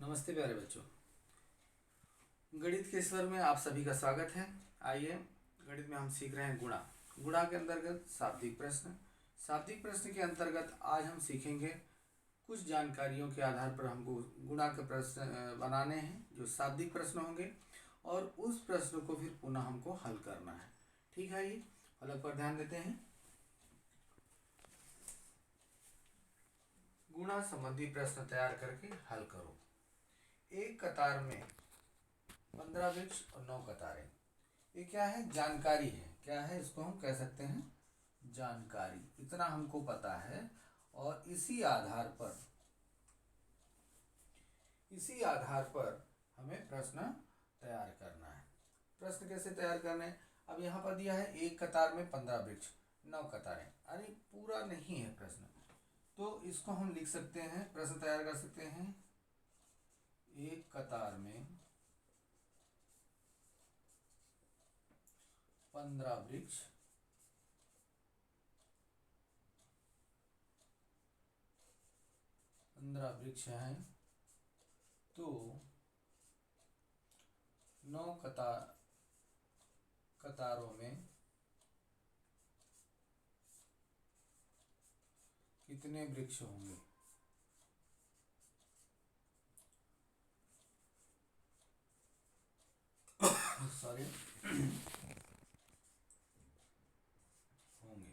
नमस्ते प्यारे बच्चों। गणित के स्वर में आप सभी का स्वागत है। आइए, गणित में हम सीख रहे हैं गुणा। गुणा के अंतर्गत शाब्दिक प्रश्न। शाब्दिक प्रश्न के अंतर्गत आज हम सीखेंगे कुछ जानकारियों के आधार पर हमको गुणा के प्रश्न बनाने हैं जो शाब्दिक प्रश्न होंगे, और उस प्रश्न को फिर पुनः हमको हल करना है। ठीक है, ये फलक पर ध्यान देते हैं। गुणा संबंधी प्रश्न तैयार करके हल करो। एक कतार में 15 वृक्ष और 9 कतारें। ये क्या है? जानकारी है। क्या है? इसको हम कह सकते हैं जानकारी। इतना हमको पता है और इसी आधार पर हमें प्रश्न तैयार करना है। प्रश्न कैसे तैयार करना है? अब यहाँ पर दिया है एक कतार में 15 वृक्ष 9 कतारें। अरे पूरा नहीं है प्रश्न, तो इसको हम लिख सकते हैं, प्रश्न तैयार कर सकते हैं। एक कतार में 15 वृक्ष हैं, तो 9 कतारों में कितने वृक्ष होंगे? सॉरी होंगे।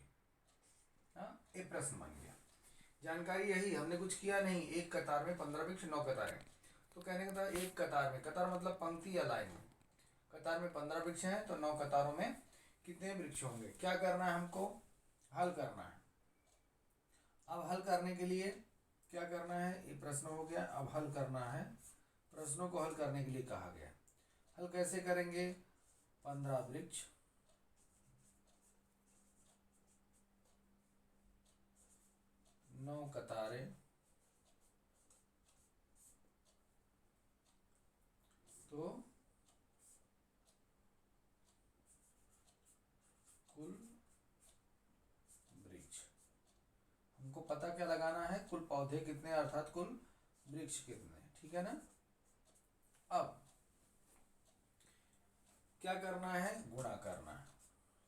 हाँ, ये प्रश्न बन गया। जानकारी यही, हमने कुछ किया नहीं। एक कतार में 15 वृक्ष 9 कतारें, तो कहने का था एक कतार में, कतार मतलब पंक्ति या लाइन में, कतार में 15 वृक्ष हैं तो 9 कतारों में कितने वृक्ष होंगे? क्या करना है हमको? हल करना है। अब हल करने के लिए क्या करना है? ये प्रश्न हो गया। अब हल करना है। प्रश्नों को हल करने के लिए कहा गया। हल कैसे करेंगे? 15 वृक्ष 9 कतारें, तो कुल वृक्ष। हमको पता क्या लगाना है? कुल पौधे कितने, अर्थात कुल वृक्ष कितने। ठीक है ना? अब क्या करना है? गुणा करना है।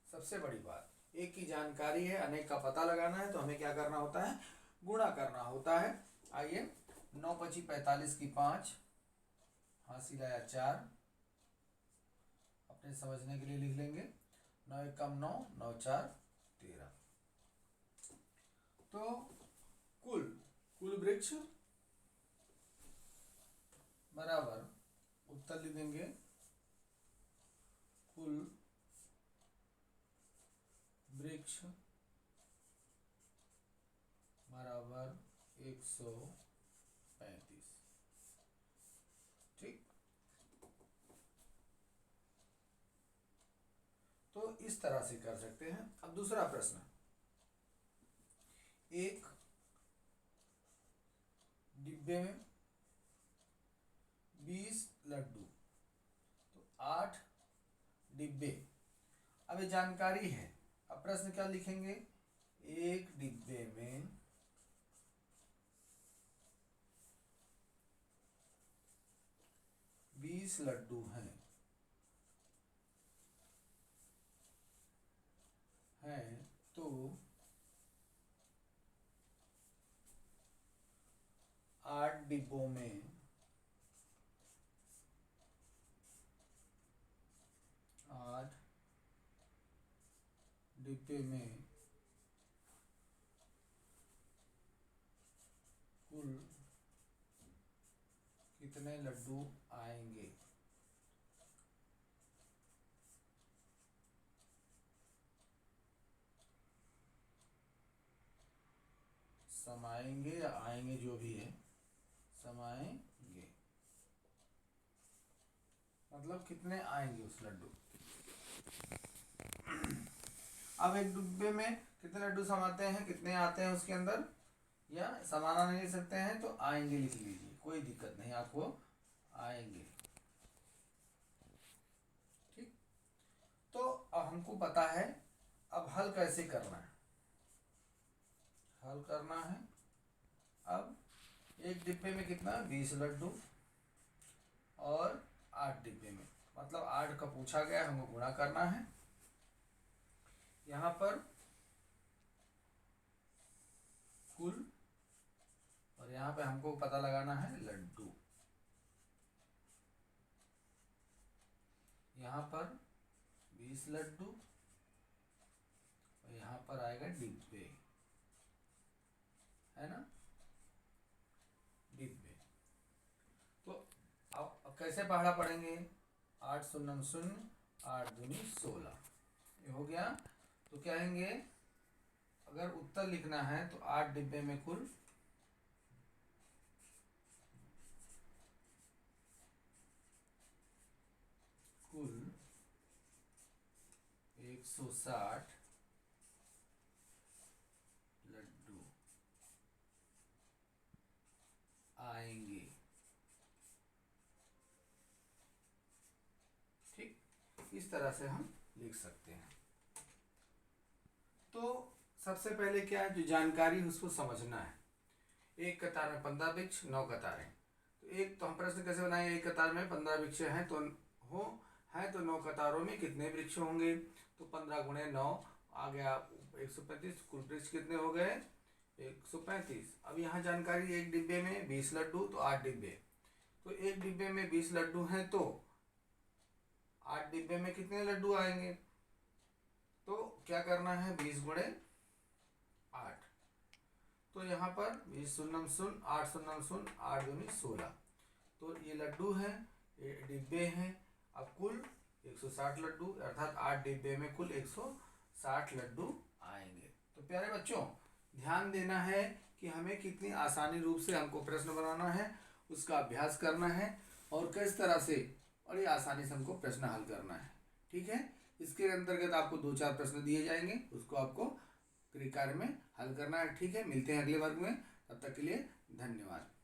सबसे बड़ी बात, एक की जानकारी है, अनेक का पता लगाना है, तो हमें क्या करना होता है? गुणा करना होता है। आइए, 9 पची 45 की 5, हासिल आया 4। अपने समझने के लिए लिख लेंगे। 9 एक कम 9, 9 4 13। तो कुल वृक्ष बराबर, उत्तर लिख देंगे, कुल वृक्ष बराबर 135। ठीक, तो इस तरह से कर सकते हैं। अब दूसरा प्रश्न, एक डिब्बे में 20 लड्डू, तो 8 डिब्बे। अब ये जानकारी है। अब प्रश्न क्या लिखेंगे? एक डिब्बे में 20 लड्डू हैं तो 8 डिब्बों में 8 डिब्बे में कुल कितने लड्डू आएंगे? समाएंगे या आएंगे, जो भी है, समाएंगे मतलब कितने आएंगे उस लड्डू। अब एक डिब्बे में कितने लड्डू समाते हैं, कितने आते हैं उसके अंदर, या समाना नहीं लिख सकते हैं तो आएंगे लिख लीजिए, कोई दिक्कत नहीं, आपको आएंगे। ठीक, तो अब हमको पता है। अब हल कैसे करना है? हल करना है। अब एक डिब्बे में कितना? 20 लड्डू, और 8 डिब्बे में, मतलब 8 का पूछा गया, हमको गुणा करना है। यहाँ पर कुल, और यहाँ पे हमको पता लगाना है लड्डू। यहाँ पर 20 लड्डू और यहाँ पर आएगा डिब्बे, है ना, डिब्बे। तो अब कैसे पहाड़ा पढ़ेंगे? 8 शून्य 0, 8 दूनी 16, ये हो गया। तो क्या कहेंगे, अगर उत्तर लिखना है तो 8 डिब्बे में कुल कुल 160 लड्डू आएंगे। ठीक, इस तरह से हम लिख सकते हैं। तो सबसे पहले क्या है, जो जानकारी उसको समझना है। एक कतार में 15 वृक्ष, 9 कतारें। तो एक तो हम प्रश्न कैसे बनाएंगे, एक कतार में 15 वृक्ष हैं तो 9 कतारों में कितने वृक्ष होंगे? तो 15 गुणे 9 आ गया 135। कुल वृक्ष कितने हो गए? 135। अब यहाँ जानकारी, एक डिब्बे में 20 लड्डू तो 8 डिब्बे। तो एक डिब्बे में 20 लड्डू हैं तो 8 डिब्बे में कितने लड्डू आएंगे? तो क्या करना है, 20 गुणे 8। तो यहाँ पर 20 शून्य 0, 8 शून्य 0, 8 दूनी 16। तो ये लड्डू हैं, ये डिब्बे हैं। अब कुल 160 लड्डू, अर्थात 8 डिब्बे में कुल 160 लड्डू आएंगे। तो प्यारे बच्चों, ध्यान देना है कि हमें कितनी आसानी रूप से हमको प्रश्न बनाना है, उसका अभ्यास करना है और किस तरह से बड़ी आसानी से हमको प्रश्न हल करना है। ठीक है, इसके अंतर्गत आपको 2-4 प्रश्न दिए जाएंगे, उसको आपको कार्य में हल करना है। ठीक है, मिलते हैं अगले वर्ग में, तब तक के लिए धन्यवाद।